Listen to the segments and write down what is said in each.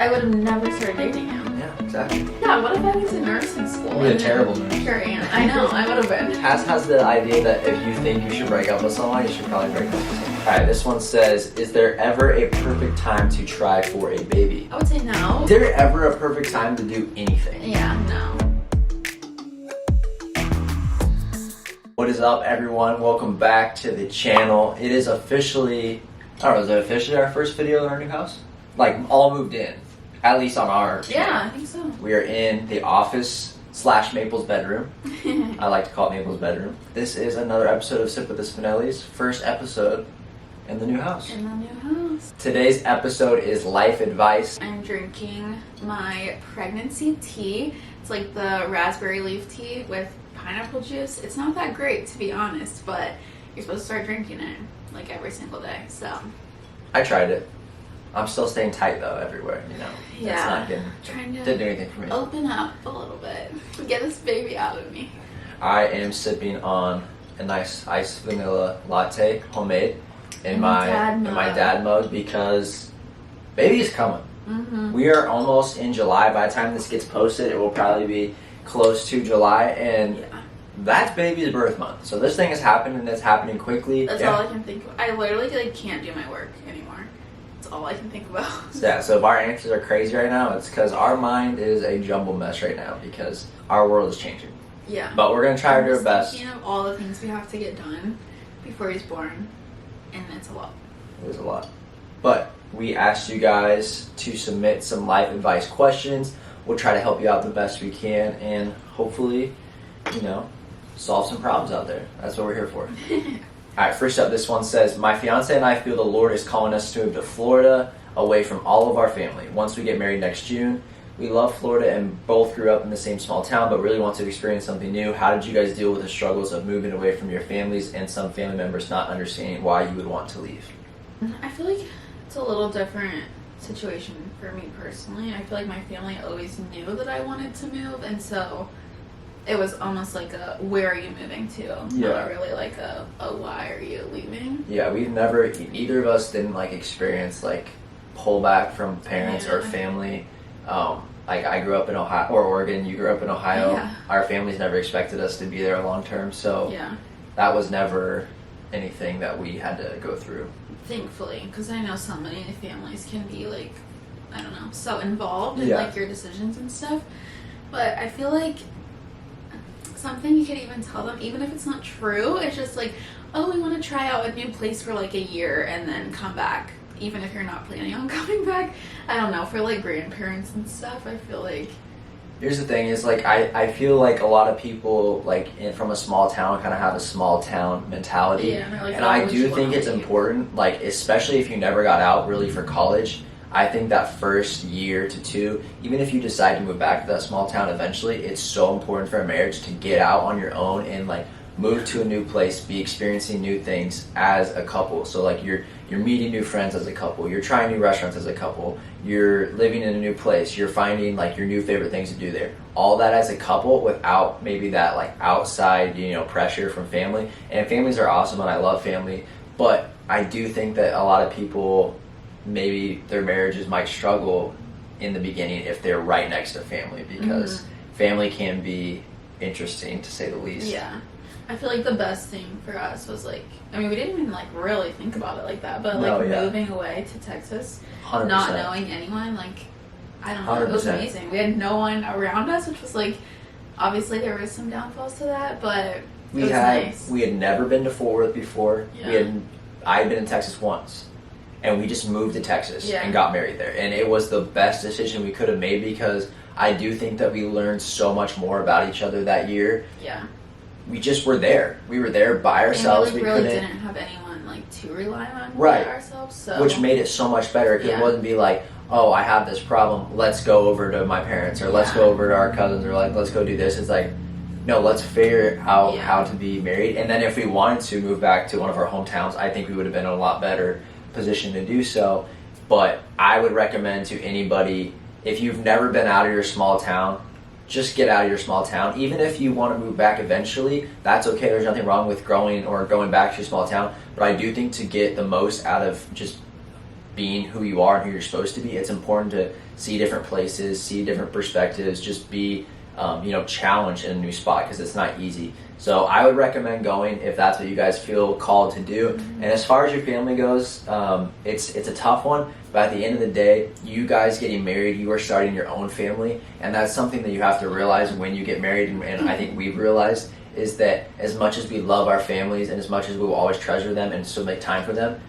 I would have never started dating him. Yeah, exactly. Yeah, what if I went to nursing school? You'd be a terrible nurse. Sure am. I know, I would have been. Cass has the idea that if you think you should break up with someone, you should probably break up with someone. Alright, this one says, is there ever a perfect time to try for a baby? I would say no. Is there ever a perfect time to do anything? Yeah, no. What is up, everyone? Welcome back to the channel. It is officially, I don't know, is it officially our first video in our new house? Like, all moved in. At least on our channel. Yeah, I think so. We are in the office / Maple's bedroom. I like to call it Maple's bedroom. This is another episode of Sip with the Spinellis. First episode in the new house. In the new house. Today's episode is life advice. I'm drinking my pregnancy tea. It's like the raspberry leaf tea with pineapple juice. It's not that great, to be honest, but you're supposed to start drinking it like every single day, so. I tried it. I'm still staying tight though everywhere, you know. Yeah. It's not getting, Trying to didn't do anything for me. open up a little bit. Get this baby out of me. I am sipping on a nice iced vanilla latte, homemade, in my dad mug because baby is coming. Mm-hmm. We are almost in July. By the time this gets posted, it will probably be close to July, and that's baby's birth month. So this thing has happened, and it's happening quickly. That's all I can think of. I literally can't do my work anymore. That's all I can think about. Yeah, so if our answers are crazy right now, it's because our mind is a jumble mess right now because our world is changing. Yeah. But we're going to try to do our best. Thinking of all the things we have to get done before he's born, and it's a lot. It is a lot. But we asked you guys to submit some life advice questions. We'll try to help you out the best we can and hopefully, you know, solve some problems out there. That's what we're here for. Alright, first up, this one says, my fiance and I feel the Lord is calling us to move to Florida away from all of our family once we get married next June. We love Florida and both grew up in the same small town, but really want to experience something new. How did you guys deal with the struggles of moving away from your families and some family members not understanding why you would want to leave? I feel like it's a little different situation for me personally. I feel like my family always knew that I wanted to move, and so it was almost like a, where are you moving to? Yeah. Not really like a why are you leaving? Yeah, we've never, either of us didn't like experience like pullback from parents or family. Like I grew up in Ohio or Oregon, you grew up in Ohio. Yeah. Our families never expected us to be there long term, so Yeah. that was never anything that we had to go through. Thankfully, because I know so many families can be like, I don't know, so involved in Yeah. like your decisions and stuff. But I feel like something you could even tell them, even if it's not true, it's just like, oh, we want to try out a new place for like a year and then come back, even if you're not planning on coming back. I don't know, for like grandparents and stuff, I feel like. Here's the thing is like I feel like a lot of people like from a small town kind of have a small town mentality. Yeah, like, and I do think it's important, like especially if you never got out really for college. I think that first year to two, even if you decide to move back to that small town eventually, it's so important for a marriage to get out on your own and like move to a new place, be experiencing new things as a couple. So like you're meeting new friends as a couple, you're trying new restaurants as a couple, you're living in a new place, you're finding like your new favorite things to do there. All that as a couple without maybe that like outside, you know, pressure from family. And families are awesome and I love family, but I do think that a lot of people, maybe their marriages might struggle in the beginning if they're right next to family because family can be interesting to say the least. Yeah. I feel like the best thing for us was like, I mean, we didn't even like really think about it like that, but like moving away to Texas, 100%. Not knowing anyone, like, I don't know, 100%. It was amazing. We had no one around us, which was like, obviously there was some downfalls to that, but it was nice. We had never been to Fort Worth before. Yeah. I had been in Texas once, and we just moved to Texas Yeah. and got married there, and it was the best decision we could have made because I do think that we learned so much more about each other that year. Yeah. We just were there. We were there by ourselves. And we really didn't have anyone like to rely on by ourselves. So. Which made it so much better because it wasn't be like, oh, I have this problem. Let's go over to my parents or let's go over to our cousins or like let's go do this. It's like, no, let's figure out how to be married. And then if we wanted to move back to one of our hometowns, I think we would have been in a lot better position to do so. But I would recommend to anybody, if you've never been out of your small town, just get out of your small town. Even if you want to move back eventually, that's okay. There's nothing wrong with growing or going back to your small town. But I do think to get the most out of just being who you are and who you're supposed to be, it's important to see different places, see different perspectives, just be challenged in a new spot, because it's not easy. So I would recommend going if that's what you guys feel called to do. And as far as your family goes, it's a tough one, but at the end of the day, you guys getting married, you are starting your own family, and that's something that you have to realize when you get married, and I think we've realized, is that as much as we love our families and as much as we will always treasure them and still make time for them,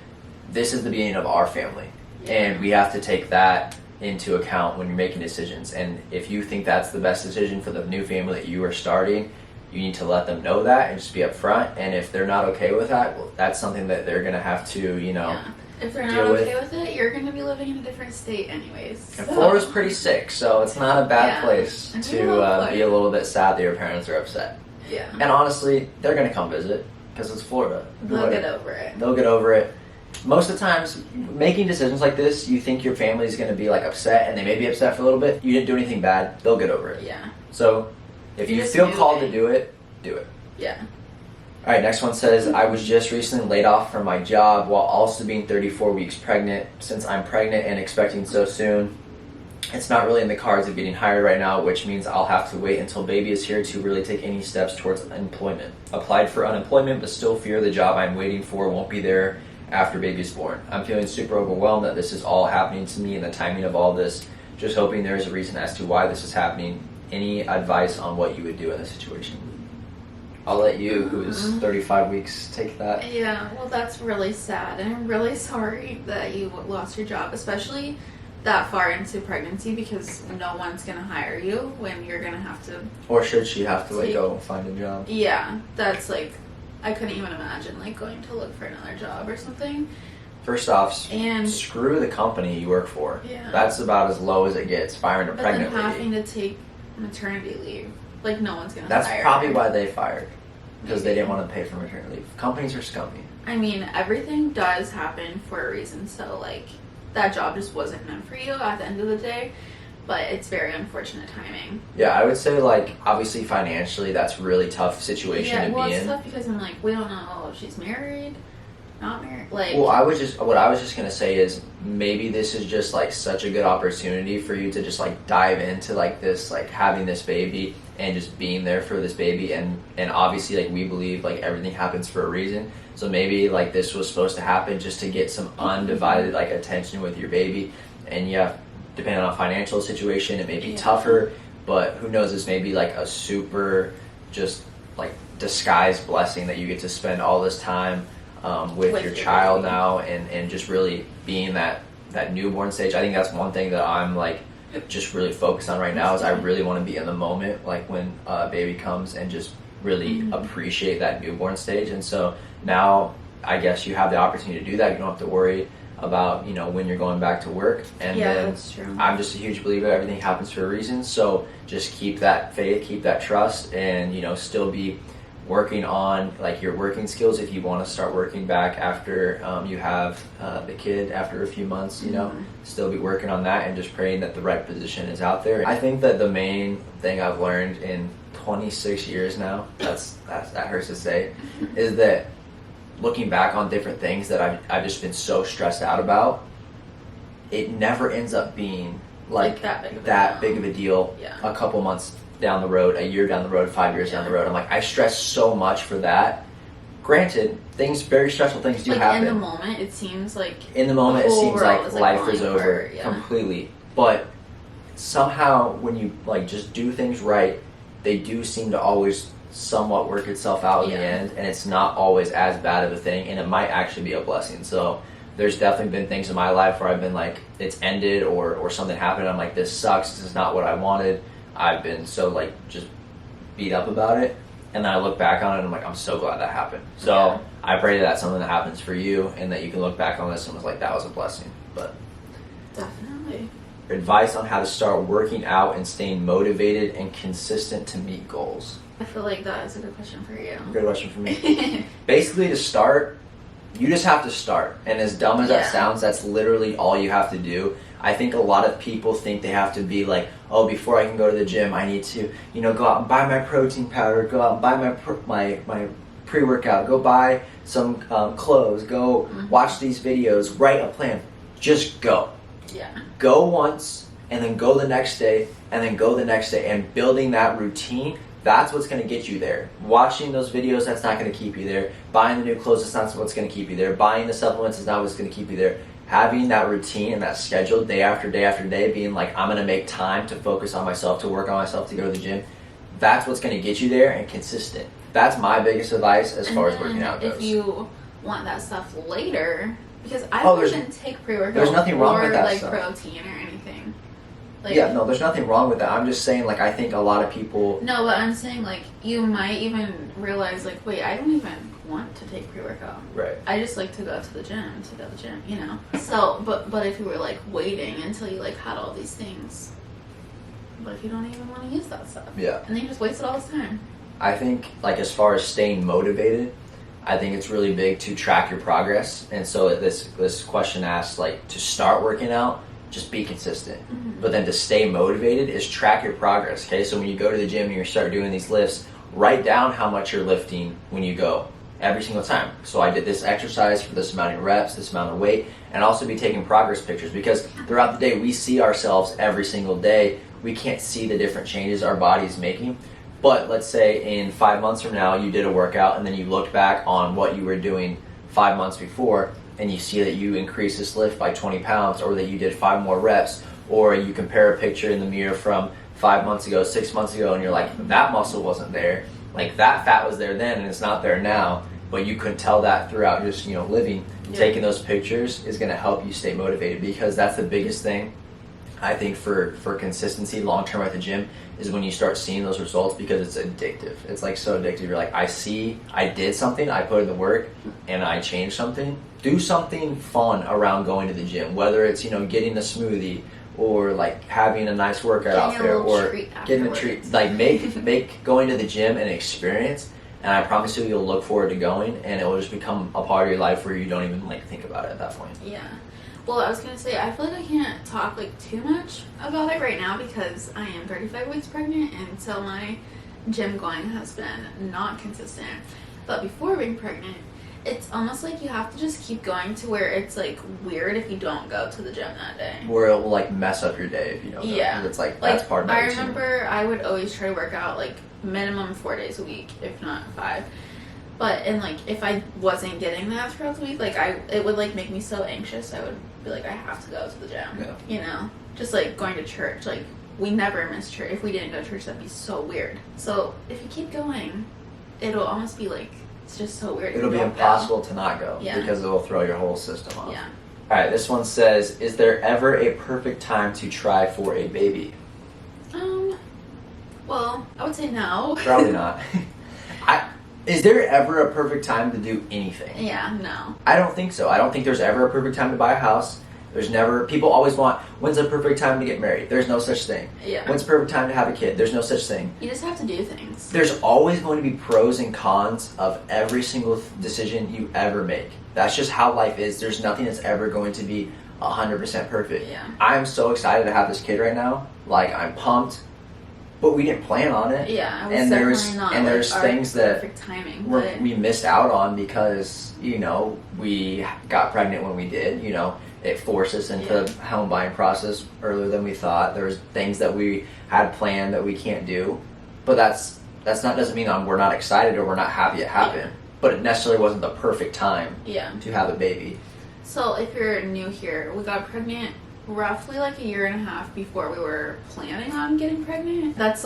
this is the beginning of our family. And we have to take that into account when you're making decisions. And if you think that's the best decision for the new family that you are starting, you need to let them know that and just be upfront. And if they're not okay with that, well, that's something that they're going to have to, If they're not okay with it, you're going to be living in a different state anyways. And Florida's pretty sick, so it's not a bad place to be a little bit sad that your parents are upset. Yeah. And honestly, they're going to come visit because it's Florida. They'll get over it. They'll get over it. Most of the times, making decisions like this, you think your family's going to be like upset, and they may be upset for a little bit. You didn't do anything bad. They'll get over it. Yeah. So if you feel called to do it, do it. Yeah. All right, next one says, I was just recently laid off from my job while also being 34 weeks pregnant. Since I'm pregnant and expecting so soon, it's not really in the cards of getting hired right now, which means I'll have to wait until baby is here to really take any steps towards employment. Applied for unemployment, but still fear the job I'm waiting for won't be there after baby's born. I'm feeling super overwhelmed that this is all happening to me and the timing of all this. Just hoping there is a reason as to why this is happening. Any advice on what you would do in this situation? I'll let you, who is 35 weeks, take that. Yeah, well, that's really sad, and I'm really sorry that you lost your job, especially that far into pregnancy, because no one's going to hire you when you're going to have to... Or should she have to, go and find a job? Yeah, that's, I couldn't even imagine, going to look for another job or something. First off, screw the company you work for. Yeah. That's about as low as it gets, firing a pregnant lady. But then having to take maternity leave. No one's going to hire That's probably why they fired. Because they didn't want to pay for maternity leave. Companies are scummy. I mean, everything does happen for a reason. So, that job just wasn't meant for you at the end of the day. But it's very unfortunate timing. Yeah, I would say, obviously financially, that's a really tough situation to be in. Yeah, well, it's tough because I'm we don't know if she's married, not married. Well, what I was just going to say is maybe this is just, such a good opportunity for you to just, dive into, this, having this baby and just being there for this baby. And obviously, we believe, everything happens for a reason. So maybe, this was supposed to happen just to get some undivided, attention with your baby. And, yeah, depending on financial situation, it may be tougher. But who knows, this may be, a super just, disguised blessing that you get to spend all this time with your child now, and just really being that newborn stage. I think that's one thing that I'm just really focused on right now, is I really want to be in the moment, when baby comes, and just really appreciate that newborn stage. And so now I guess you have the opportunity to do that. You don't have to worry about when you're going back to work. And then that's true. I'm just a huge believer everything happens for a reason. So just keep that faith, keep that trust, and still be working on your working skills if you want to start working back after you have the kid after a few months. Still be working on that and just praying that the right position is out there. I think that the main thing I've learned in 26 years now, that hurts to say, is that looking back on different things that I've just been so stressed out about, it never ends up being that big of a deal. A couple months down the road, a year down the road, 5 years down the road. I'm I stress so much for that. Granted, very stressful things do happen. In the moment, it seems like life is over completely. But somehow, when you just do things right, they do seem to always somewhat work itself out in the end, and it's not always as bad of a thing, and it might actually be a blessing. So there's definitely been things in my life where I've been it's ended, or something happened, and I'm this sucks, this is not what I wanted. I've been so just beat up about it, and then I look back on it and I'm so glad that happened. So I pray that that's something that happens for you, and that you can look back on this and was that was a blessing. But definitely. Advice on how to start working out and staying motivated and consistent to meet goals. I feel that is a good question for you. Good question for me. Basically, to start, you just have to start. And as dumb as that sounds, that's literally all you have to do. I think a lot of people think they have to be before I can go to the gym, I need to, go out and buy my protein powder, go out and buy my pre-workout, go buy some clothes, go watch these videos, write a plan. just go. Yeah. Go once, and then go the next day, and then go the next day, and building that routine, that's what's going to get you there. Watching those videos, that's not going to keep you there. Buying the new clothes, that's not what's going to keep you there. Buying the supplements is not what's going to keep you there. Having that routine and that schedule day after day after day, being like, I'm going to make time to focus on myself, to work on myself, to go to the gym, that's what's going to get you there, and consistent. That's my biggest advice as far as working out goes. If you want that stuff later, because I wouldn't take pre-workout there's nothing wrong or with that like stuff. Protein or anything. Like, yeah, no, there's nothing wrong with that. I'm just saying, like, I think a lot of people... No, but I'm saying, like, you might even realize, like, wait, I don't even want to take pre-workout. Right. I just like to go to the gym, you know? So, but if you were, like, waiting until you, like, had all these things, but if you don't even want to use that stuff. Yeah. And then you just wasted all this time. I think, like, as far as staying motivated, I think it's really big to track your progress. And so this question asks, like, to start working out, just be consistent. Mm-hmm. But then to stay motivated is track your progress, okay? So when you go to the gym and you start doing these lifts, write down how much you're lifting when you go every single time. So I did this exercise for this amount of reps, this amount of weight, and also be taking progress pictures, because throughout the day we see ourselves every single day. We can't see the different changes our body is making. But let's say in 5 months from now you did a workout and then you looked back on what you were doing 5 months before, and you see that you increased this lift by 20 pounds, or that you did 5 more reps, or you compare a picture in the mirror from 5 months ago, 6 months ago, and you're like, that muscle wasn't there, like that fat was there then and it's not there now, but you couldn't tell that throughout just, you know, living. Yeah. Taking those pictures is going to help you stay motivated, because that's the biggest thing I think for consistency long term at the gym, is when you start seeing those results, because it's addictive. It's like so addictive. You're like, I did something, I put in the work, and I changed something. Do something fun around going to the gym, whether it's, you know, getting a smoothie, or like having a nice workout out there, or getting a treat. Like make going to the gym an experience, and I promise you, you'll look forward to going, and it will just become a part of your life where you don't even like think about it at that point. Yeah. Well, I was going to say, I feel like I can't talk, like, too much about it right now, because I am 35 weeks pregnant, and so my gym going has been not consistent. But before being pregnant, it's almost like you have to just keep going to where it's, like, weird if you don't go to the gym that day. Where it will, like, mess up your day if you don't go. Yeah. It's like, that's part of my routine. I remember I would always try to work out, like, minimum 4 days a week, if not 5. But, and, like, if I wasn't getting that throughout the week, like, it would, like, make me so anxious. I would be like, I have to go to the gym. Yeah. You know? Just, like, going to church. Like, we never miss church. If we didn't go to church, that'd be so weird. So, if you keep going, it'll almost be, like, it's just so weird. It'll be impossible to not go. Yeah. Because it will throw your whole system off. Yeah. Alright, this one says, is there ever a perfect time to try for a baby? Well, I would say no. Probably not. Is there ever a perfect time to do anything? Yeah, no. I don't think so. I don't think there's ever a perfect time to buy a house. There's never... People always want, when's the perfect time to get married? There's no such thing. Yeah. When's the perfect time to have a kid? There's no such thing. You just have to do things. There's always going to be pros and cons of every single decision you ever make. That's just how life is. There's nothing that's ever going to be 100% perfect. Yeah. I'm so excited to have this kid right now. Like, I'm pumped. But we didn't plan on it. Yeah, it was definitely not there's like things that perfect timing, we missed out on because, you know, we got pregnant when we did. You know, it forced us into the home buying process earlier than we thought. There's things that we had planned that we can't do. But doesn't mean we're not excited or we're not happy it happened. Yeah. But it necessarily wasn't the perfect time to have a baby. So if you're new here, we got pregnant roughly like a year and a half before we were planning on getting pregnant. That's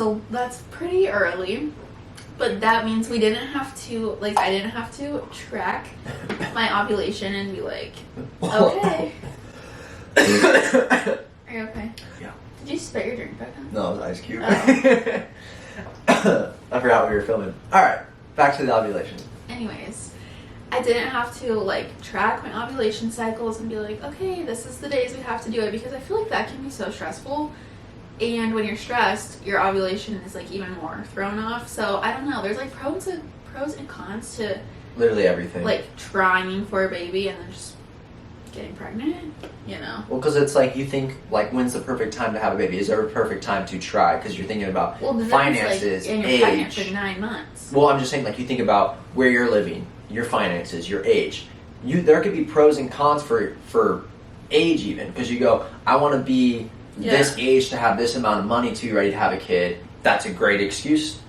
pretty early, but that means we didn't have to, like, I didn't have to track my ovulation and be like, okay. Are you okay? Yeah. Did you spit your drink back on? No, it was Ice Cube. Oh. I forgot we were filming. Alright, back to the ovulation. Anyways, I didn't have to, like, track my ovulation cycles and be like, okay, this is the days we have to do it, because I feel like that can be so stressful. And when you're stressed, your ovulation is, like, even more thrown off. So, I don't know. There's, like, pros and cons to literally everything. Like, trying for a baby and then just getting pregnant, you know? Well, because it's like, you think, like, when's the perfect time to have a baby? Is there a perfect time to try? Because you're thinking about finances, and you're age. pregnant for 9 months. Well, I'm just saying, like, you think about where you're living, your finances, your age. There could be pros and cons for age even, because you go, I want to be this age to have this amount of money to be ready to have a kid. That's a great excuse.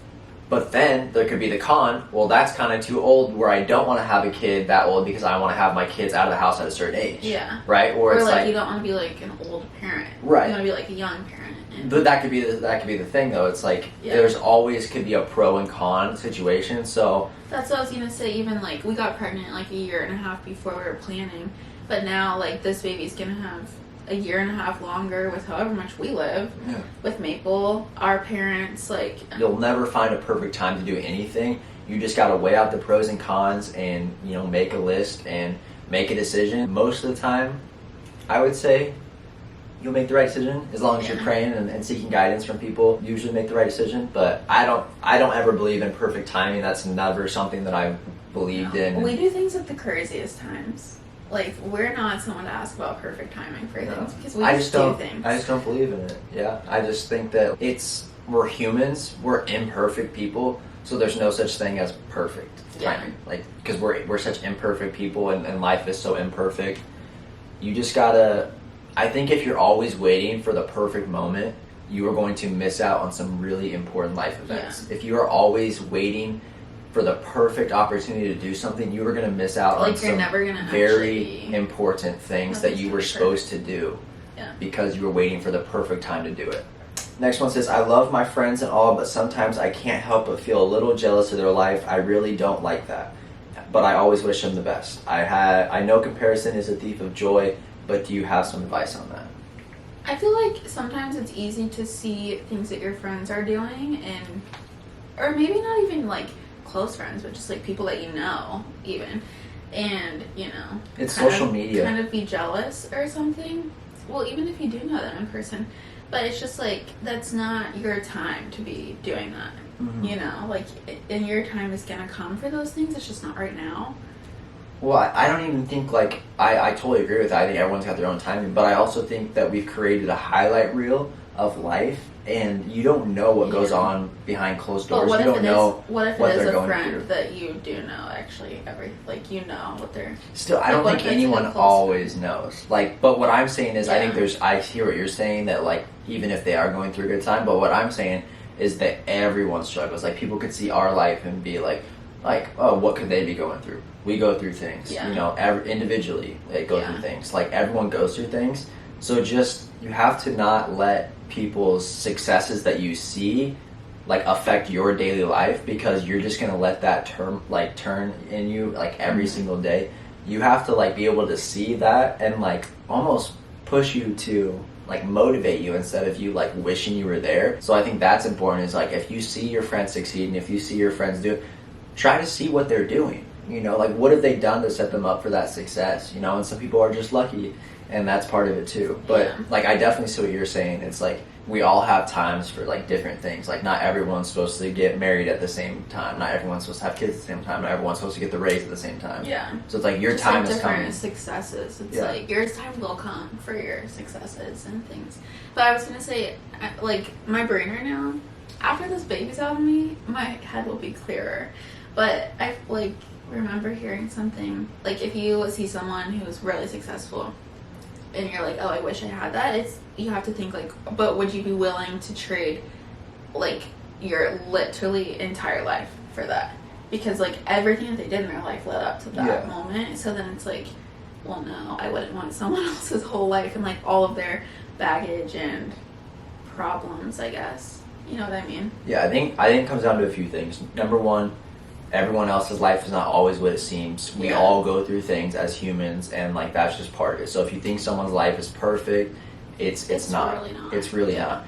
But then there could be the con, well, that's kind of too old where I don't want to have a kid that old because I want to have my kids out of the house at a certain age. Yeah. Right? Or it's like you don't want to be like an old parent. Right. You want to be like a young parent. But that could be the thing though. It's like there's always could be a pro and con situation. So that's what I was gonna say. Even like we got pregnant like a year and a half before we were planning, but now like this baby's gonna have a year and a half longer with however much we live with Maple. Our parents, like, you'll never find a perfect time to do anything. You just got to weigh out the pros and cons and, you know, make a list and make a decision. Most of the time, I would say you'll make the right decision as long as you're praying and seeking guidance from people. Usually make the right decision, but I don't ever believe in perfect timing. That's never something that I've believed in. We do things at the craziest times. Like, we're not someone to ask about perfect timing for things because we just do things. I just don't believe in it. Yeah, I just think that we're humans, we're imperfect people, so there's no such thing as perfect timing. Like, because we're such imperfect people and life is so imperfect. You just gotta. I think if you're always waiting for the perfect moment, you are going to miss out on some really important life events. If you are always waiting for the perfect opportunity to do something, you were going to miss out on some very important things that you were supposed to do because you were waiting for the perfect time to do it. Next one says, I love my friends and all, but sometimes I can't help but feel a little jealous of their life. I really don't like that, but I always wish them the best. I know comparison is a thief of joy, but do you have some advice on that? I feel like sometimes it's easy to see things that your friends are doing or maybe not even like close friends, but just like people that you know even, and you know, it's social media, kind of be jealous or something. Well, even if you do know them in person, but it's just like that's not your time to be doing that. You know, like, and your time is gonna come for those things. It's just not right now. Well, I don't even think, like, I totally agree with that. I think everyone's got their own timing, but I also think that we've created a highlight reel of life, and you don't know what goes on behind closed doors. But you don't know what if what it is they're a going friend through. that you do know, actually, you know what they're... Still, I don't think anyone always knows. Like, but what I'm saying is, I hear what you're saying, that, like, even if they are going through a good time, but what I'm saying is that everyone struggles. Like, people could see our life and be like, oh, what could they be going through? We go through things, you know, individually they go through things. Like, everyone goes through things. So just, you have to not let people's successes that you see, like, affect your daily life, because you're just going to let that turn in you, like, every single day. You have to, like, be able to see that and, like, almost push you to, like, motivate you instead of you, like, wishing you were there. So I think that's important, is, like, if you see your friends succeed and if you see your friends do, try to see what they're doing. You know, like, what have they done to set them up for that success? You know, and some people are just lucky, and that's part of it too. But like, I definitely see what you're saying. It's like, we all have times for, like, different things. Like, not everyone's supposed to get married at the same time. Not everyone's supposed to have kids at the same time. Not everyone's supposed to get the raise at the same time. Yeah. So it's like, your time is coming. Successes. It's like, your time will come for your successes and things. But I was gonna say, like, my brain right now, after this baby's out of me, my head will be clearer. But I, like, remember hearing something, like, if you see someone who's really successful and you're like, oh, I wish I had that, you have to think, like, but would you be willing to trade, like, your literally entire life for that? Because, like, everything that they did in their life led up to that moment. So then it's like, well, no, I wouldn't want someone else's whole life and, like, all of their baggage and problems, I guess. You know what I mean? Yeah, I think it comes down to a few things. Number one, everyone else's life is not always what it seems. We all go through things as humans, and, like, that's just part of it. So if you think someone's life is perfect, it's not. Really not. It's really not.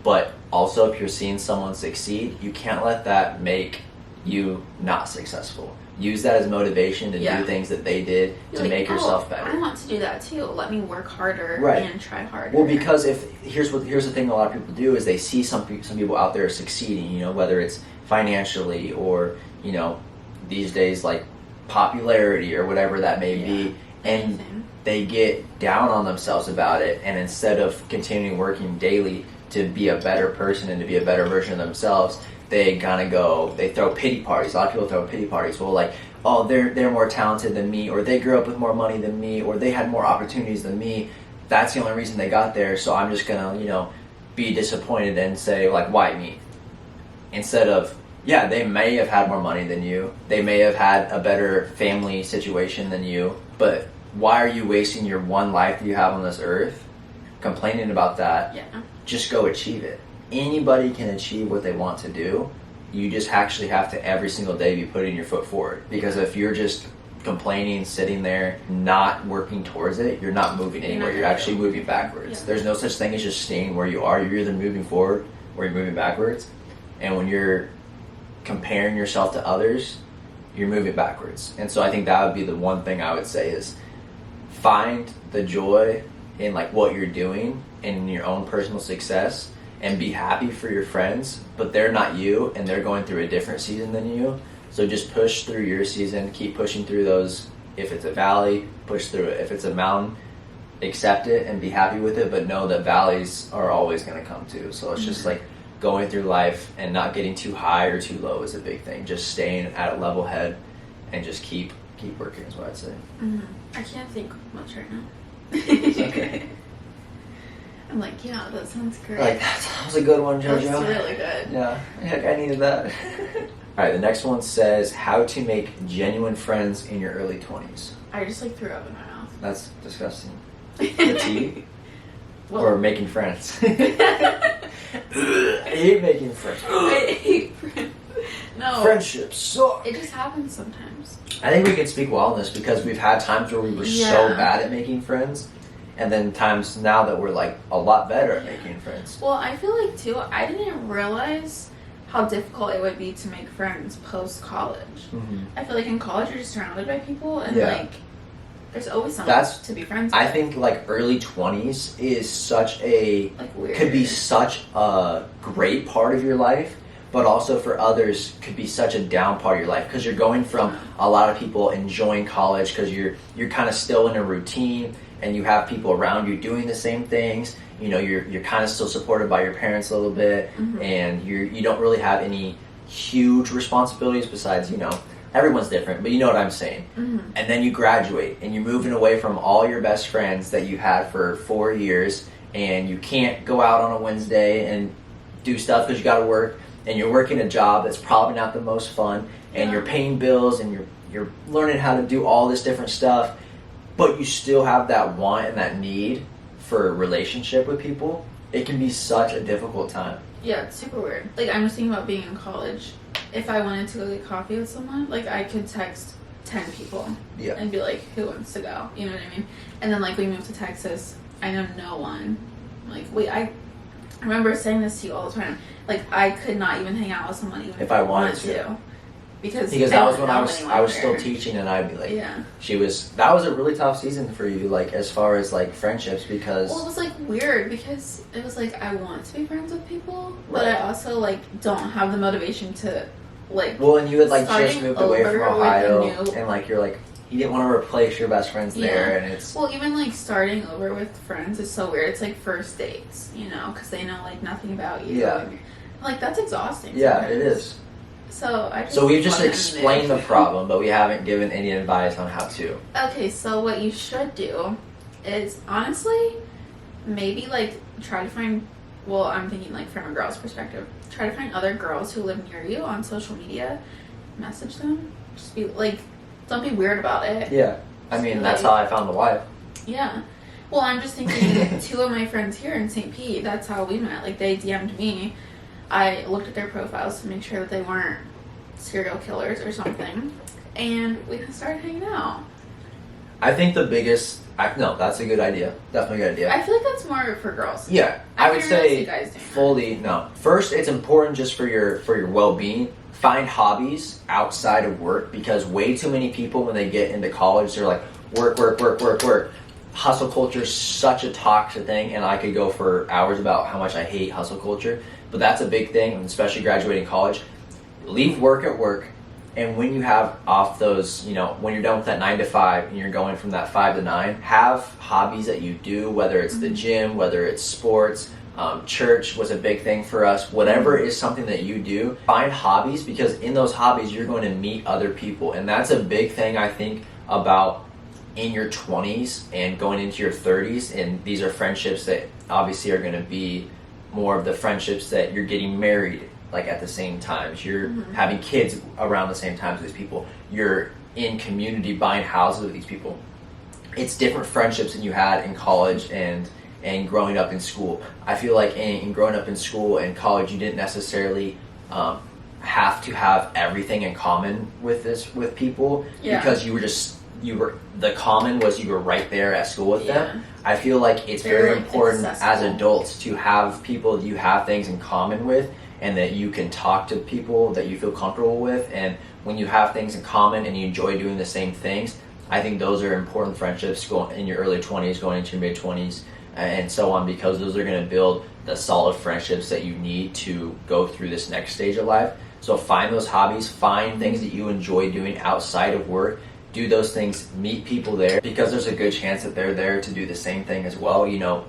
But also, if you're seeing someone succeed, you can't let that make you not successful. Use that as motivation to do things that they did to make yourself better. I want to do that too. Let me work harder and try harder. Well, because here's the thing a lot of people do is they see some people out there succeeding, you know, whether it's financially or, you know, these days, like, popularity or whatever that may be, and they get down on themselves about it, and instead of continuing working daily to be a better person and to be a better version of themselves, they kind of they throw pity parties. A lot of people throw pity parties. Well, like, oh, they're more talented than me, or they grew up with more money than me, or they had more opportunities than me. That's the only reason they got there, so I'm just gonna, be disappointed and say, like, why me? Instead of, yeah, they may have had more money than you, they may have had a better family situation than you, but why are you wasting your one life that you have on this earth complaining about that? Yeah. Just go achieve it. Anybody can achieve what they want to do. You just actually have to every single day be putting your foot forward. Because if you're just complaining, sitting there, not working towards it, you're not moving anywhere. You're actually moving backwards. Yeah. There's no such thing as just staying where you are. You're either moving forward or you're moving backwards. And when you're comparing yourself to others, you're moving backwards. And so I think that would be the one thing I would say is find the joy in like what you're doing and in your own personal success, and be happy for your friends, but they're not you and they're going through a different season than you. So just push through your season, keep pushing through those. If it's a valley, push through it. If it's a mountain, accept it and be happy with it, but know that valleys are always going to come too. So it's just like going through life and not getting too high or too low is a big thing. Just staying at a level head and just keep working is what I'd say. I can't think much right now. It's okay. I'm like, yeah, that sounds great. Like, that was a good one, JoJo. That's really good. Yeah, heck, I needed that. Alright, the next one says, how to make genuine friends in your early 20s. I just like threw up in my mouth. That's disgusting. The tea? Well, Or making friends? I hate making friends. I hate friends. No. Friendships suck. It just happens sometimes. I think we can speak well on this because we've had times where we were so bad at making friends, and then times now that we're like a lot better at making friends. Well, I feel like too, I didn't realize how difficult it would be to make friends post-college. I feel like in college you're just surrounded by people and like there's always someone to be friends with. I think like early 20s is such a like weird. Could be such a great part of your life, but also for others could be such a down part of your life because you're going from a lot of people enjoying college because you're kind of still in a routine and you have people around you doing the same things. You're kind of still supported by your parents a little bit, and you don't really have any huge responsibilities besides, everyone's different, but you know what I'm saying. And then you graduate and you're moving away from all your best friends that you had for 4 years, and you can't go out on a Wednesday and do stuff because you got to work, and you're working a job that's probably not the most fun, and you're paying bills and you're learning how to do all this different stuff, but you still have that want and that need for a relationship with people. It can be such a difficult time. Yeah, it's super weird. Like, I'm just thinking about being in college. If I wanted to go get coffee with someone, like, I could text 10 people and be like, who wants to go? You know what I mean? And then, like, we moved to Texas. I know no one. Like, I remember saying this to you all the time. Like, I could not even hang out with someone even if I wanted to. Because that was when I was still teaching, and I'd be like, that was a really tough season for you, like as far as like friendships, because it was like weird because it was like I want to be friends with people, but I also like don't have the motivation to like. Well, and you had like just moved away from Ohio, and like you're like you didn't want to replace your best friends there, and it's even like starting over with friends is so weird. It's like first dates, because they know like nothing about you. And, like that's exhausting. Yeah, it is. So we've just explained the problem, but we haven't given any advice on how to. Okay, so what you should do is honestly maybe like try to find, well, I'm thinking like from a girl's perspective, try to find other girls who live near you on social media, message them, just be like, don't be weird about it. Yeah, I mean that's how I found the wife. Yeah. Well, I'm just thinking 2 of my friends here in St. Pete, that's how we met. Like they DM'd me. I looked at their profiles to make sure that they weren't serial killers or something, and we started hanging out. I think the biggest... no, that's a good idea. Definitely a good idea. I feel like that's more for girls. Yeah, I would say fully no. First, it's important just for your well-being. Find hobbies outside of work, because way too many people when they get into college, they're like, work. Hustle culture is such a toxic thing, and I could go for hours about how much I hate hustle culture. But that's a big thing, especially graduating college. Leave work at work, and when you have off those, when you're done with that 9 to 5 and you're going from that 5 to 9, have hobbies that you do, whether it's the gym, whether it's sports, Church was a big thing for us. Whatever is something that you do, find hobbies, because in those hobbies you're going to meet other people, and that's a big thing I think about in your 20s and going into your 30s. And these are friendships that obviously are going to be more of the friendships that you're getting married like at the same time. You're having kids around the same time as these people. You're in community buying houses with these people. It's different friendships than you had in college and growing up in school. I feel like in growing up in school and college, you didn't necessarily have to have everything in common with people, because the common was you were right there at school with them. I feel like it's very important as adults to have people that you have things in common with, and that you can talk to people that you feel comfortable with. And when you have things in common and you enjoy doing the same things, I think those are important friendships going in your early 20s, going into your mid 20s, and so on, because those are going to build the solid friendships that you need to go through this next stage of life. So find those hobbies, find things that you enjoy doing outside of work, do those things, meet people there, because there's a good chance that they're there to do the same thing as well. You know,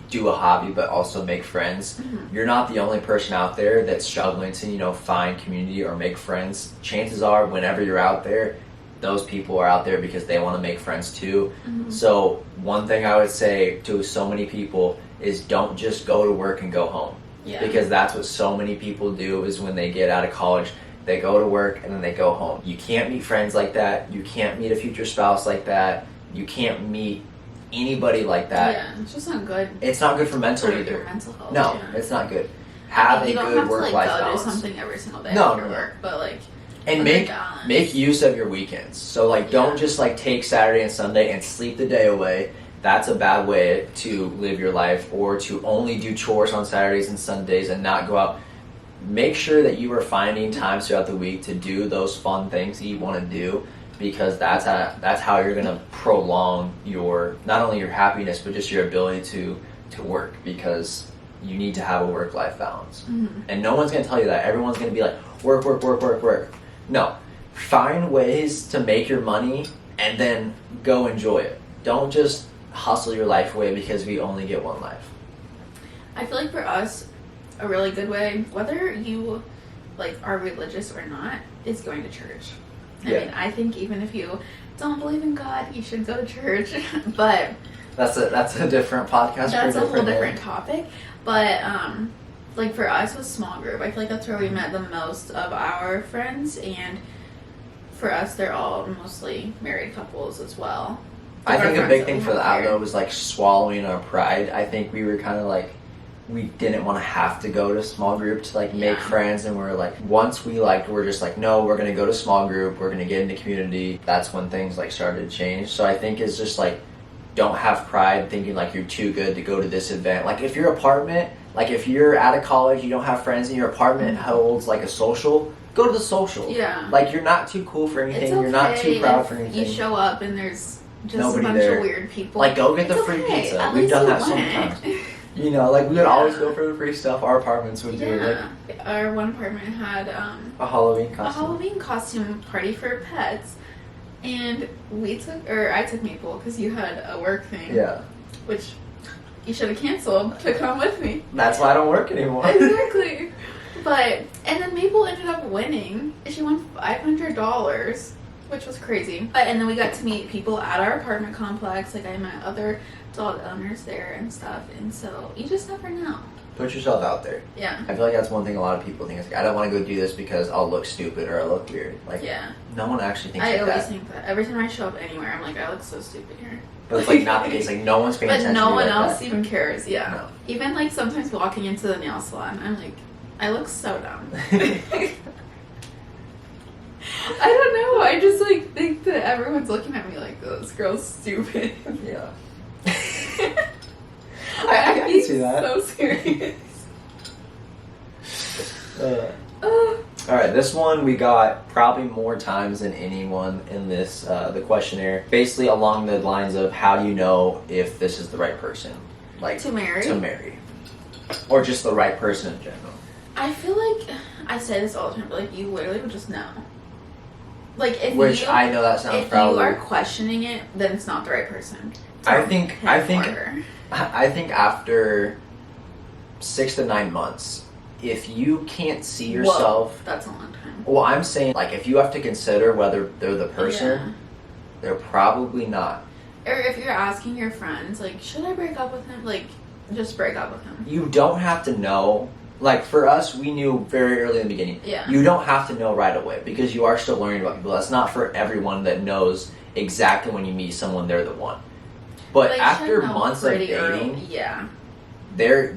do a hobby but also make friends. You're not the only person out there that's struggling to, you know, find community or make friends. Chances are whenever you're out there, those people are out there because they want to make friends too. So one thing I would say to so many people is don't just go to work and go home. Because that's what so many people do, is when they get out of college, they go to work and then they go home. You can't meet friends like that. You can't meet a future spouse like that. You can't meet anybody like that. Yeah, it's just not good. It's not good for mental either. Your mental health. No, it's not good. Have a good work-life balance. You don't have to go do something every single day after work, but like. And make use of your weekends. So like, don't just like take Saturday and Sunday and sleep the day away. That's a bad way to live your life, or to only do chores on Saturdays and Sundays and not go out. Make sure that you are finding times throughout the week to do those fun things that you want to do, because that's how you're going to prolong your, not only your happiness, but just your ability to work, because you need to have a work-life balance. And no one's going to tell you that. Everyone's going to be like, work, work, work, work, work. No. Find ways to make your money and then go enjoy it. Don't just hustle your life away, because we only get one life. I feel like for us, a really good way, whether you like are religious or not, is going to church. I mean, I think even if you don't believe in God, you should go to church. But that's a different podcast. That's a whole different topic. But like for us with small group, I feel like that's where we met the most of our friends, and for us, they're all mostly married couples as well. I think a big thing for that though was like swallowing our pride. I think we were kind of like, we didn't want to have to go to small group to like make friends, and we're like, once we're just like, no, we're gonna go to small group, we're gonna get into community. That's when things like started to change. So I think it's just like, don't have pride thinking like you're too good to go to this event. Like if your apartment, like if you're out of college, you don't have friends in your apartment holds like a social, go to the social. Like you're not too cool for anything. You're not too proud for anything. You show up and there's just nobody a bunch there. Of weird people. Like go get the free pizza. We've done that so many times. You know, like we would always go for the free stuff. Our apartments would do. Like, our one apartment had a Halloween costume. A Halloween costume party for pets, and I took Maple because you had a work thing. Which you should have canceled to come with me. That's why I don't work anymore. Exactly. And then Maple ended up winning. She won $500. Which was crazy. And then we got to meet people at our apartment complex. Like I met other dog owners there and stuff. And so you just never know. Put yourself out there. I feel like that's one thing a lot of people think is like, I don't want to go do this because I'll look stupid or I'll look weird. Like no one actually thinks like that. I always think that. Every time I show up anywhere, I'm like, I look so stupid here. But it's like not the case. Like no one's paying attention. But no one like else that. even cares. No. Even like sometimes walking into the nail salon, I'm like, I look so dumb. I don't know. I just like think that everyone's looking at me like, oh, this girl's stupid. I can see that. So serious. Alright, this one we got probably more times than anyone in this the questionnaire. Basically along the lines of, how do you know if this is the right person? Like to marry? To marry. Or just the right person in general. I feel like I say this all the time, but like you literally would just know. Like if I know that sounds probably. If you are questioning it, then it's not the right person. I think after 6 to 9 months. If you can't see yourself... Whoa, that's a long time. Well, I'm saying, like, if you have to consider whether they're the person, Yeah. they're probably not. Or if you're asking your friends, like, should I break up with him? Like, just break up with him. You don't have to know. Like, for us, we knew very early in the beginning. Yeah. You don't have to know right away because you are still learning about people. That's not for everyone that knows exactly when you meet someone, they're the one. But They after should know months of pretty dating, early. Yeah.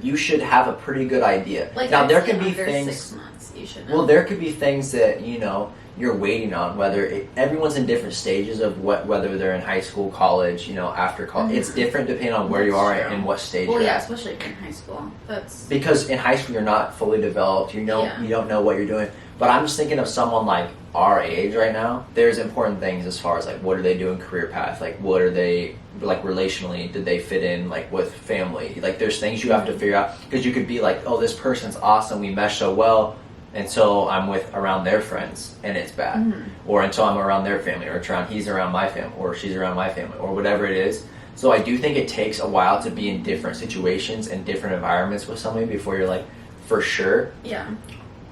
you should have a pretty good idea. Like, now, I'd there say can be under things... 6 months, you should know. Well, there could be things that, you know, you're waiting on, everyone's in different stages of whether they're in high school, college, you know, after college. Mhm. It's different depending on where you That's are true. and what stage Well, you're yeah, at. especially if you're in high school. That's... Because in high school, you're not fully developed. You don't know what you're doing. But I'm just thinking of someone like our age right now. There's important things as far as, like, what are they doing career path? Like, what are they, like, relationally, did they fit in, like, with family? Like, there's things you have to figure out. Because you could be like, oh, this person's awesome, we mesh so well, until I'm around their friends, and it's bad. Mhm. Or until I'm around their family, or he's around my family, or she's around my family, or whatever it is. So I do think it takes a while to be in different situations and different environments with somebody before you're like, for sure. Yeah.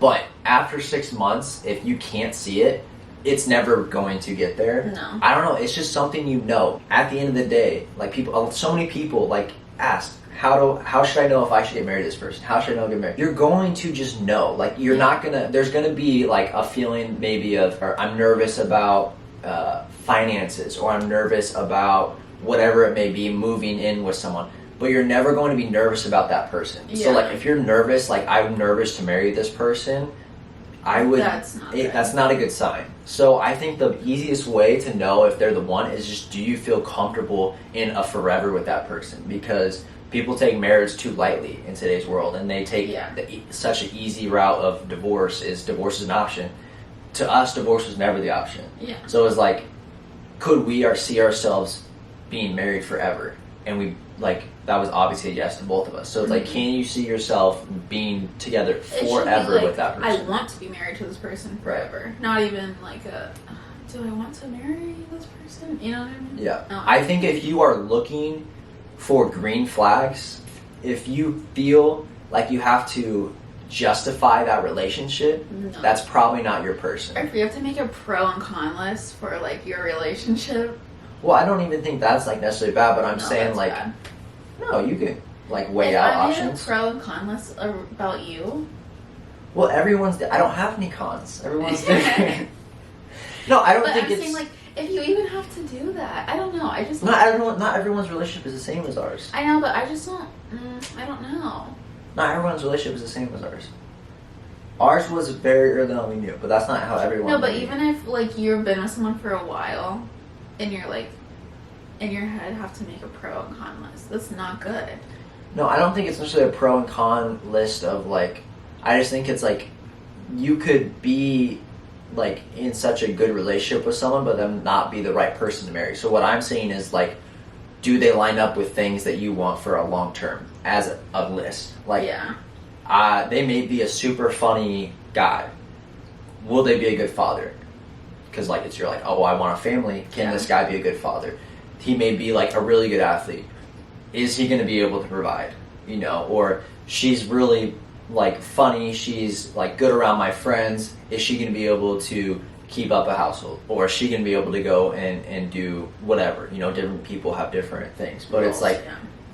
But after 6 months, if you can't see it, it's never going to get there. No. I don't know. It's just something you know. At the end of the day, like so many people like ask, how should I know if I should get married to this person? How should I know to get married? You're going to just know. Like you're not gonna. There's gonna be like a feeling maybe of, or I'm nervous about finances, or I'm nervous about whatever it may be, moving in with someone. But you're never going to be nervous about that person. Yeah. So like if you're nervous, like I'm nervous to marry this person, I would. That's not good. That's not a good sign. So I think the easiest way to know if they're the one is just, do you feel comfortable in a forever with that person? Because people take marriage too lightly in today's world, and they take such an easy route of divorce is an option. To us, divorce was never the option. Yeah. So it's like, could we see ourselves being married forever? And we that was obviously a yes to both of us. So it's like, can you see yourself being together forever with that person? I want to be married to this person forever. Not even like do I want to marry this person? You know what I mean? Yeah. No. I think if you are looking for green flags, if you feel like you have to justify that relationship, that's probably not your person. Or if you have to make a pro and con list for like your relationship. Well, I don't even think that's like necessarily bad, but I'm saying like, bad. no, you can like weigh if out I made options. a pro and con list about you. Well, I don't have any cons. Everyone's different. No, I don't think I'm it's. saying, like, if you even have to do that, I don't know. I just Not everyone's relationship is the same as ours. I know, but I just don't. I don't know. Not everyone's relationship is the same as ours. Ours was very early on we knew, but that's not how everyone. No, but even if like you've been with someone for a while, and you're like, in your head have to make a pro and con list, that's not good. No, I don't think it's necessarily a pro and con list of like. I just think it's like, you could be like in such a good relationship with someone, but them not be the right person to marry. So what I'm saying is like, do they line up with things that you want for a long term as a list? Like, they may be a super funny guy. Will they be a good father? Because like you're like, oh, I want a family. Can this guy be a good father? He may be like a really good athlete. Is he going to be able to provide? You know, or she's really like funny. She's like good around my friends. Is she going to be able to keep up a household? Or is she going to be able to go and do whatever? You know, different people have different things, but Rules, it's like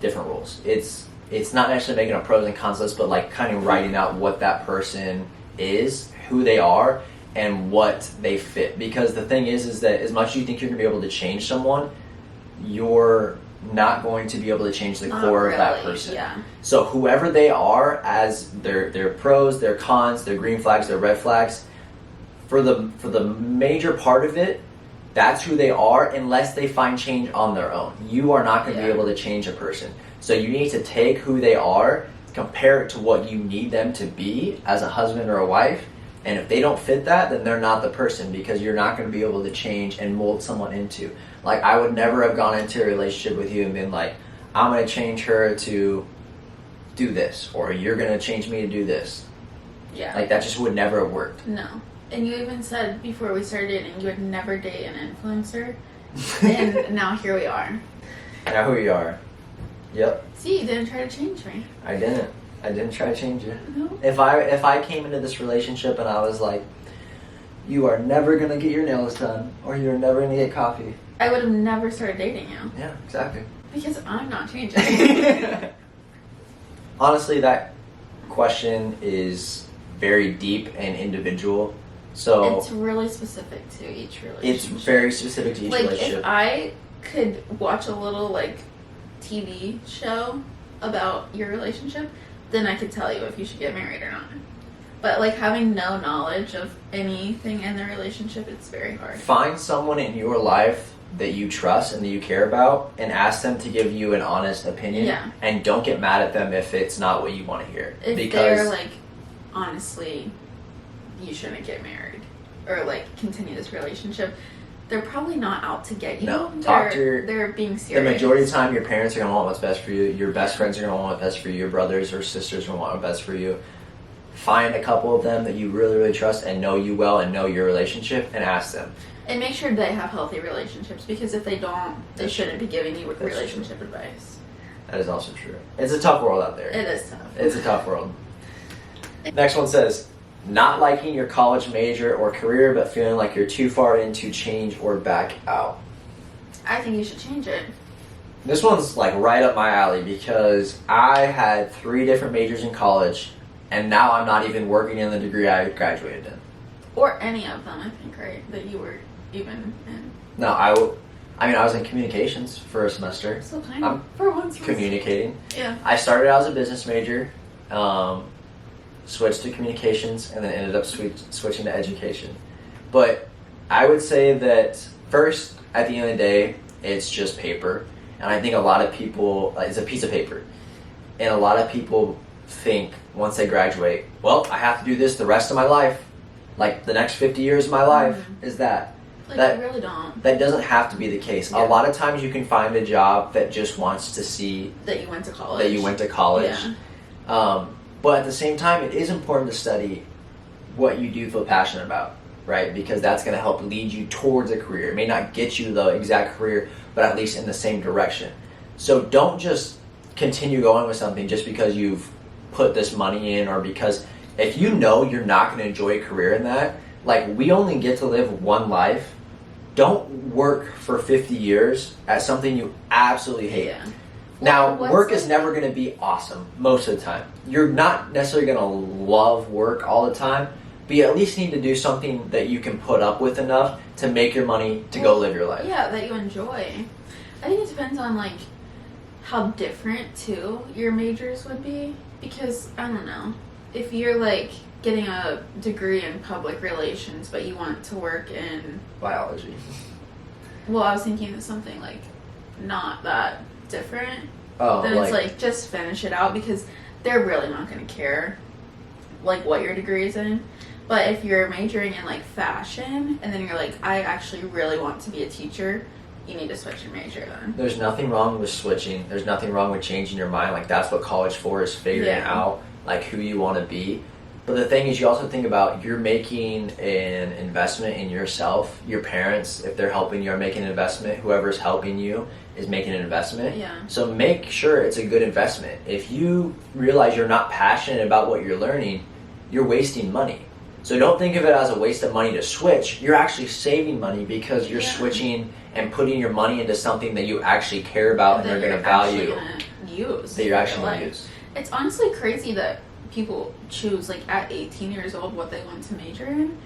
different rules. It's not necessarily making a pros and cons list, but like kind of writing out what that person is, who they are, and what they fit. Because the thing is that as much as you think you're going to be able to change someone, you're not going to be able to change the core of that person. Yeah. So whoever they are, as their pros, their cons, their green flags, their red flags, for the major part of it, that's who they are, unless they find change on their own. You are not going to be able to change a person. So you need to take who they are, compare it to what you need them to be as a husband or a wife, and if they don't fit that, then they're not the person, because you're not going to be able to change and mold someone into. Like, I would never have gone into a relationship with you and been like, I'm going to change her to do this, or you're going to change me to do this. Yeah. Like, that just would never have worked. No. And you even said before we started dating you would never date an influencer. And now here we are. Now who you are. Yep. See, you didn't try to change me. I didn't. I didn't try to change it. No. If I came into this relationship and I was like, you are never gonna get your nails done, or you're never gonna get coffee. I would have never started dating you. Yeah, exactly. Because I'm not changing. Honestly, that question is very deep and individual. So it's really specific to each relationship. it's very specific to each like, relationship. if I could watch a little, like, TV show about your relationship, then I could tell you if you should get married or not. But, like, having no knowledge of anything in the relationship, it's very hard. Find someone in your life that you trust and that you care about, and ask them to give you an honest opinion. Yeah. And don't get mad at them if it's not what you want to hear. If because they're like, honestly, you shouldn't get married or like continue this relationship, they're probably not out to get you. No, they're being serious. The majority of the time, your parents are going to want what's best for you. Your best friends are going to want what's best for you. Your brothers or sisters are going to want what's best for you. Find a couple of them that you really, really trust and know you well and know your relationship, and ask them. And make sure they have healthy relationships, because if they don't, they That's shouldn't true. be giving you That's relationship advice. That is also true. It's a tough world out there. It is tough. It's a tough world. Next one says, not liking your college major or career, but feeling like you're too far in to change or back out. I think you should change it. This one's like right up my alley, because I had 3 different majors in college, and now I'm not even working in the degree I graduated in. Or any of them, I think, right? That you were even in. No, I was in communications for a semester. So kind I'm of. For once. Communicating. Yeah. I started out as a business major, switched to communications, and then ended up switching to education. But I would say that first, at the end of the day, it's just paper. And I think a lot of people, it's a piece of paper. And a lot of people think once they graduate, well, I have to do this the rest of my life. Like the next 50 years of my life is that. Like, you really don't. That doesn't have to be the case. Yeah. A lot of times you can find a job that just wants to see That you went to college. Yeah. But at the same time, it is important to study what you do feel passionate about, right? Because that's going to help lead you towards a career. It may not get you the exact career, but at least in the same direction. So don't just continue going with something just because you've put this money in, or because if you know you're not going to enjoy a career in that, like, we only get to live one life. Don't work for 50 years at something you absolutely hate. Yeah. Now, Well, work is never going to be awesome most of the time. You're not necessarily going to love work all the time, but you at least need to do something that you can put up with enough to make your money to go live your life. Yeah, that you enjoy. I think it depends on, like, how different, too, your majors would be. Because, I don't know, if you're, like, getting a degree in public relations, but you want to work in Biology. Well, I was thinking of something, like, not that different. Oh, Then it's like, just finish it out, because they're really not going to care, like, what your degree is in. But if you're majoring in, like, fashion, and then you're like, I actually really want to be a teacher, you need to switch your major then. There's nothing wrong with switching. There's nothing wrong with changing your mind. Like, that's what college for, is figuring out, like, who you want to be. But the thing is, you also think about, you're making an investment in yourself. Your parents, if they're helping you, are making an investment. Whoever's helping you is making an investment. Yeah. So make sure it's a good investment. If you realize you're not passionate about what you're learning, you're wasting money. So don't think of it as a waste of money to switch. You're actually saving money, because you're switching and putting your money into something that you actually care about and are going to value. That you're actually going to use. It's honestly crazy that people choose, like, at 18 years old what they want to major in.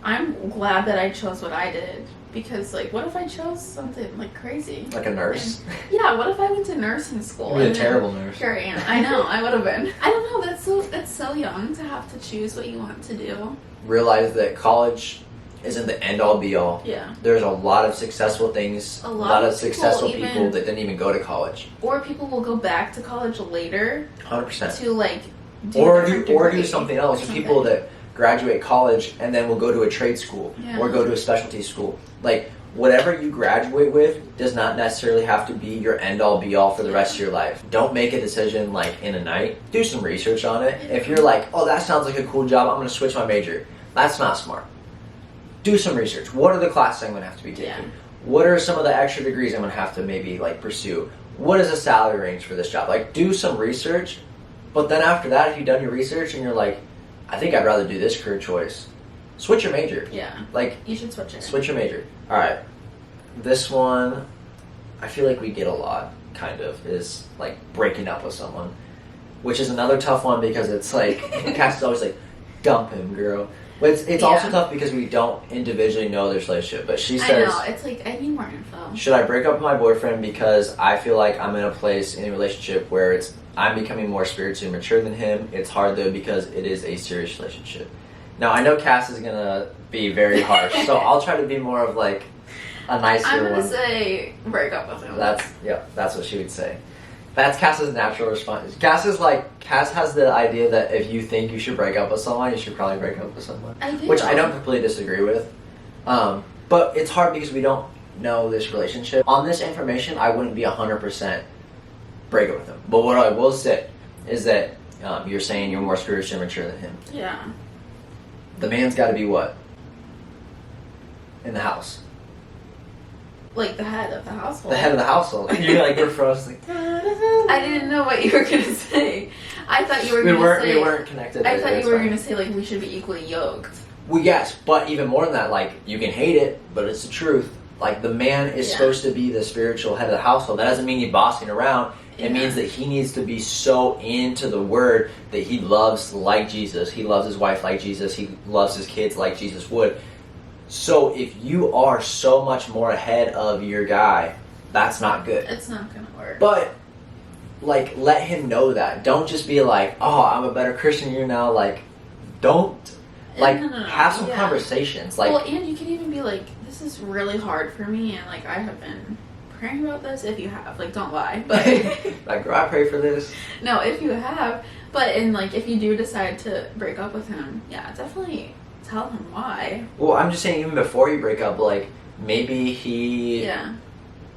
I'm glad that I chose what I did, because, like, what if I chose something, like, crazy? Like a nurse? And, yeah, what if I went to nursing school? You'd be a terrible nurse. Here I am. I know, I would have been. I don't know, that's so young to have to choose what you want to do. Realize that college isn't the end-all be-all. Yeah. There's a lot of successful things, a lot of successful people that didn't even go to college. Or people will go back to college later 100%. to, like, do something else. There's people that graduate college and then will go to a trade school or go to a specialty school. Like, whatever you graduate with does not necessarily have to be your end-all be-all for the rest of your life. Don't make a decision, like, in a night. Do some research on it. If you're like, oh, that sounds like a cool job, I'm going to switch my major. That's not smart. Do some research. What are the classes I'm going to have to be taking? Yeah. What are some of the extra degrees I'm going to have to maybe, like, pursue? What is the salary range for this job? Like, do some research But then after that, if you've done your research and you're like, I think I'd rather do this career choice, switch your major. Yeah. Like, you should switch it. Switch your major. All right. This one, I feel like we get a lot, kind of, is like breaking up with someone, which is another tough one because it's like, Cass is always like, dump him, girl. But it's also tough because we don't individually know this relationship. But she says, I know, it's like, I need more info. should I break up with my boyfriend because I feel like I'm in a place in a relationship where I'm becoming more spiritually mature than him? It's hard though because it is a serious relationship. Now I know Cass is gonna be very harsh, so I'll try to be more of like a nicer one. I'm gonna say break up with him. That's what she would say. That's Cass's natural response. Cass has the idea that if you think you should break up with someone, you should probably break up with someone. I do. Which I don't completely disagree with. But it's hard because we don't know this relationship. On this information, I wouldn't be 100% break up with him. But what I will say is that you're saying you're more spiritually mature than him. Yeah. The man's got to be what? In the house. Like the head of the household. The head of the household. You're like, we're froze. Like, I didn't know what you were gonna say. I thought you were gonna say. We weren't connected. I thought you were gonna say like we should be equally yoked. Well, yes, but even more than that, like you can hate it, but it's the truth. Like the man is supposed to be the spiritual head of the household. That doesn't mean he's bossing around. It means that he needs to be so into the word that he loves like Jesus. He loves his wife like Jesus. He loves his kids like Jesus would. So if you are so much more ahead of your guy, that's not good. It's not gonna work. But like, let him know that. Don't just be like, oh, I'm a better Christian than you now. Like, don't. Like, no. have some conversations. Like, well, and you can even be like, this is really hard for me, and like I have been praying about this. If you have, like, don't lie, but like, girl, I pray for this. No, if you have, but in like, if you do decide to break up with him, yeah, definitely tell him why. Well, I'm just saying, even before you break up, like, maybe he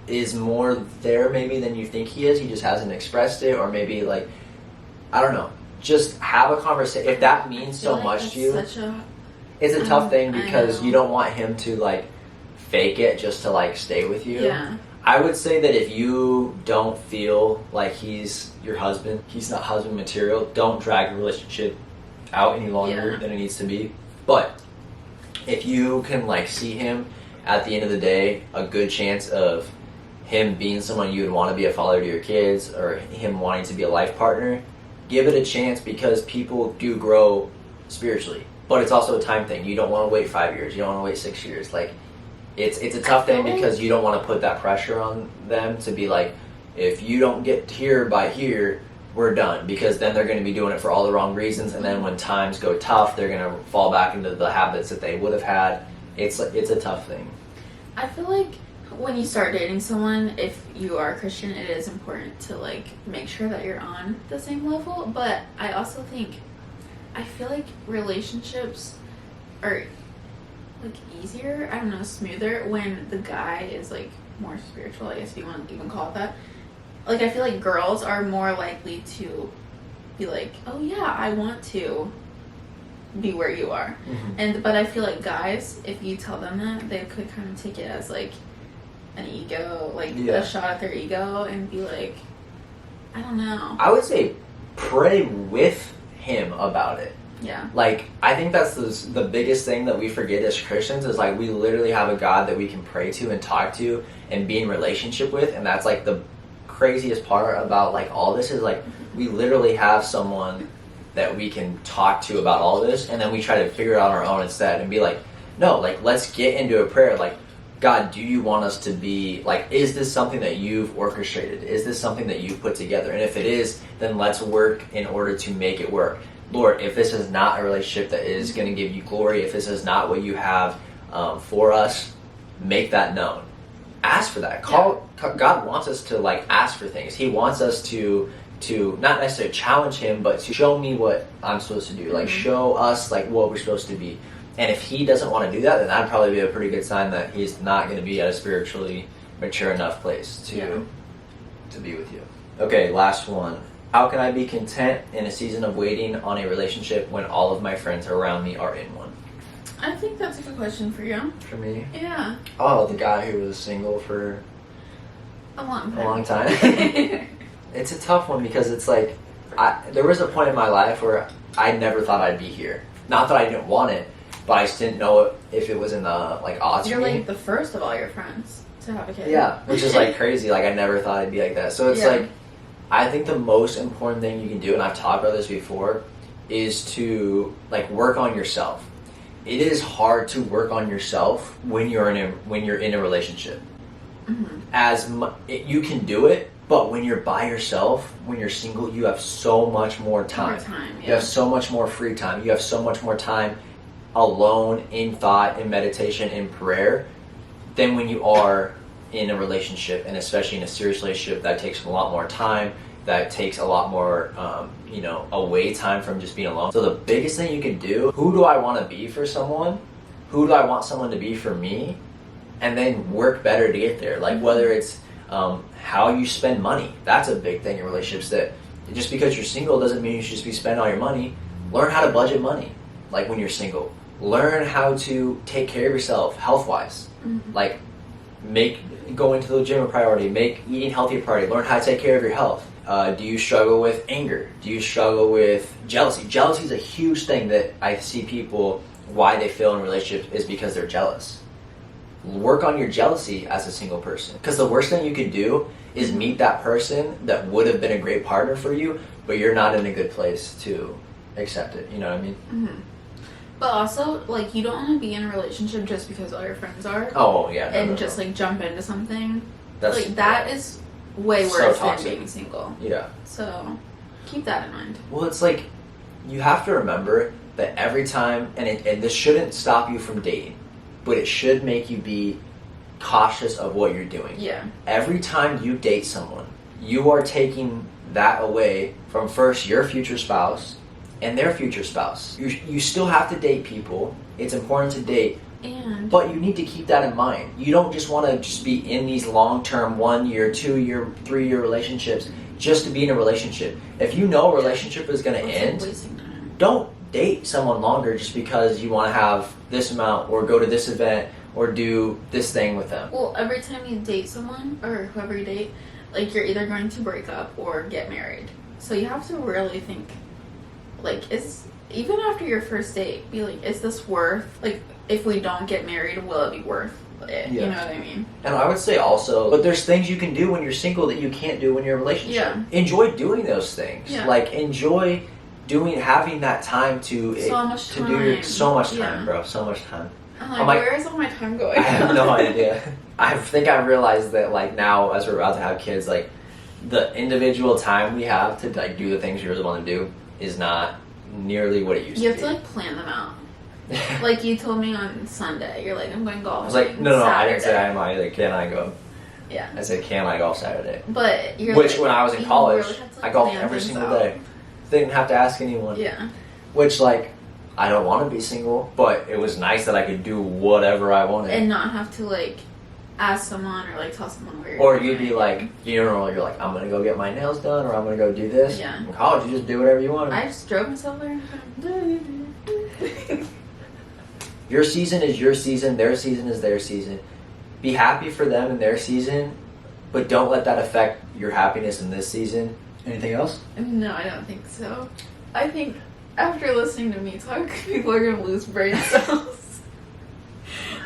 is more there maybe than you think he is. He just hasn't expressed it, or maybe like, I don't know. Just have a conversation. If that means so much to you, it's a tough thing because you don't want him to like fake it just to like stay with you. Yeah. I would say that if you don't feel like he's your husband, he's not husband material, don't drag the relationship out any longer than it needs to be. But if you can like see him at the end of the day, a good chance of him being someone you would want to be a father to your kids, or him wanting to be a life partner, give it a chance, because people do grow spiritually. But it's also a time thing. You don't want to wait 5 years. You don't want to wait 6 years. Like, it's a tough thing because you don't want to put that pressure on them to be like, if you don't get here by here, we're done. Because then they're going to be doing it for all the wrong reasons, and then when times go tough, they're going to fall back into the habits that they would have had. It's a tough thing. I feel like when you start dating someone, if you are a Christian, it is important to like make sure that you're on the same level. But I also think, I feel like relationships are like easier, I don't know, smoother when the guy is like more spiritual, I guess if you want to even call it that. Like, I feel like girls are more likely to be like, oh yeah, I want to be where you are. But I feel like guys, if you tell them that, they could kind of take it as like an ego, like a shot at their ego, and be like, I don't know. I would say pray with him about it. Yeah. Like, I think that's the biggest thing that we forget as Christians, is like we literally have a God that we can pray to and talk to and be in relationship with, and that's like the craziest part about like all this, is like we literally have someone that we can talk to about all this, and then we try to figure it out on our own instead and be like, no, like let's get into a prayer, like, God, do you want us to be, like, is this something that you've orchestrated? Is this something that you've put together? And if it is, then let's work in order to make it work. Lord, if this is not a relationship that is going to give you glory, if this is not what you have for us, make that known. Ask for that. God wants us to, like, ask for things. He wants us to not necessarily challenge him, but to show me what I'm supposed to do. Like, show us, like, what we're supposed to be. And if he doesn't want to do that, then that'd probably be a pretty good sign that he's not going to be at a spiritually mature enough place to be with you. Okay, last one. How can I be content in a season of waiting on a relationship when all of my friends around me are in one? I think that's a good question for you. For me? Yeah. Oh, the guy who was single for a long time. It's a tough one because it's like, There was a point in my life where I never thought I'd be here. Not that I didn't want it, but I just didn't know if it was in the like odds You're for me. like the first of all your friends to have a kid. Yeah, which is like crazy. Like I never thought I'd be like that. So it's like, I think the most important thing you can do, and I've talked about this before, is to like work on yourself. It is hard to work on yourself when you're in a relationship. You can do it, but when you're by yourself, when you're single, you have so much more time. You have so much more free time. You have so much more time alone in thought, in meditation, in prayer, than when you are in a relationship, and especially in a serious relationship that takes a lot more time, that takes a lot more away time from just being alone. So the biggest thing you can do, who do I want to be for someone? Who do I want someone to be for me? And then work better to get there. Like whether it's how you spend money. That's a big thing in relationships, that just because you're single doesn't mean you should just be spending all your money. Learn how to budget money, like when you're single. Learn how to take care of yourself health-wise. Like make going to the gym a priority, make eating healthy a priority. Learn how to take care of your health. Do you struggle with anger? Do you struggle with jealousy? Jealousy is a huge thing that I see people, why they fail in relationships is because they're jealous. Work on your jealousy as a single person. Because the worst thing you could do is meet that person that would have been a great partner for you, but you're not in a good place to accept it. You know what I mean? But also, like, you don't want to be in a relationship just because all your friends are. Oh, yeah. And just, like, jump into something. That's, like, that is way worse than being single. Yeah. So, keep that in mind. Well, it's like, you have to remember that every time, and this shouldn't stop you from dating, but it should make you be cautious of what you're doing. Yeah. Every time you date someone, you are taking that away from first your future spouse and their future spouse. You still have to date people. It's important to date. But you need to keep that in mind. You don't just want to just be in these long-term 1 year, 2 year, 3 year relationships just to be in a relationship. If you know a relationship is going to end, don't date someone longer just because you want to have this amount or go to this event or do this thing with them. Well, every time you date someone or whoever you date, like you're either going to break up or get married. So you have to really think, like, even after your first date, be like, is this worth, like, if we don't get married, will it be worth it? Yeah. You know what I mean? And I would say also, but there's things you can do when you're single that you can't do when you're in a relationship. Yeah. Enjoy doing those things. Yeah. Like, enjoy having that time to do so much time, bro. So much time. I'm like, where is all my time going? I have no idea. I think I realized that, like, now as we're about to have kids, like, the individual time we have to, like, do the things you really want to do is not nearly what it used to be. You have to, like, plan them out. Like, you told me on Sunday, you're like, I'm going golf. I was like, no, I didn't say I'm either. Can I go? Yeah. I said, can I golf Saturday? But you're Which, like, when I was in college, really have to, like, I golfed every single day. Didn't have to ask anyone. Yeah. Which, like, I don't want to be single, but it was nice that I could do whatever I wanted. And not have to, like, ask someone or, like, tell someone where you're Or you'd be like, you're like, I'm going to go get my nails done, or I'm going to go do this. Yeah. In college, you just do whatever you want. I just drove myself there. Your season is your season, their season is their season. Be happy for them in their season, but don't let that affect your happiness in this season. Anything else? No, I don't think so. I think after listening to me talk, people are going to lose brain cells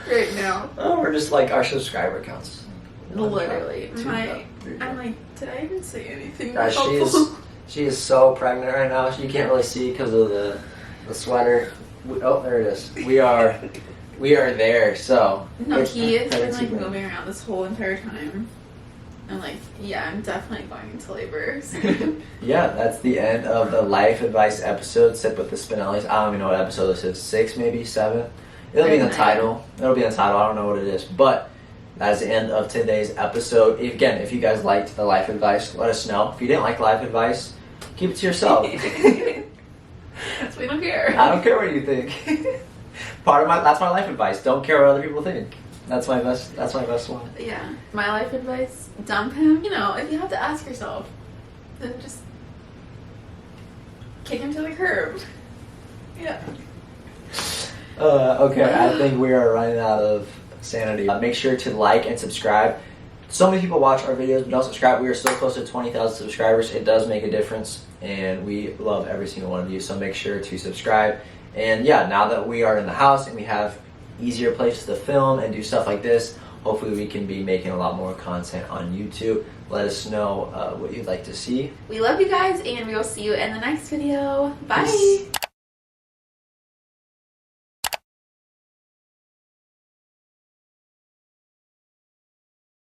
right now. Oh, we're just like our subscriber counts. Literally. I'm like, did I even say anything? Guys, she is so pregnant right now. You can't really see because of the sweater. Oh, there it is. We are there. So no, he has been like moving around this whole entire time. I'm like, yeah, I'm definitely going into labor. So. Yeah, that's the end of the life advice episode. Sip with the Spinellis. I don't even know what episode this is. 6, maybe 7. It'll be in the title. I don't know what it is, but that is the end of today's episode. Again, if you guys liked the life advice, let us know. If you didn't like life advice, keep it to yourself. We don't care. I don't care what you think. That's my life advice. Don't care what other people think. That's my best one. Yeah. My life advice, dump him. You know, if you have to ask yourself, then just kick him to the curb. Yeah. Okay, I think we are running out of sanity. Make sure to like and subscribe. so many people watch our videos but don't subscribe. We are so close to 20,000 subscribers. It does make a difference, and we love every single one of you, so make sure to subscribe. And yeah, now that we are in the house and we have easier places to film and do stuff like this, hopefully we can be making a lot more content on YouTube. Let us know what you'd like to see. We love you guys, and we will see you in the next video. Bye. Peace.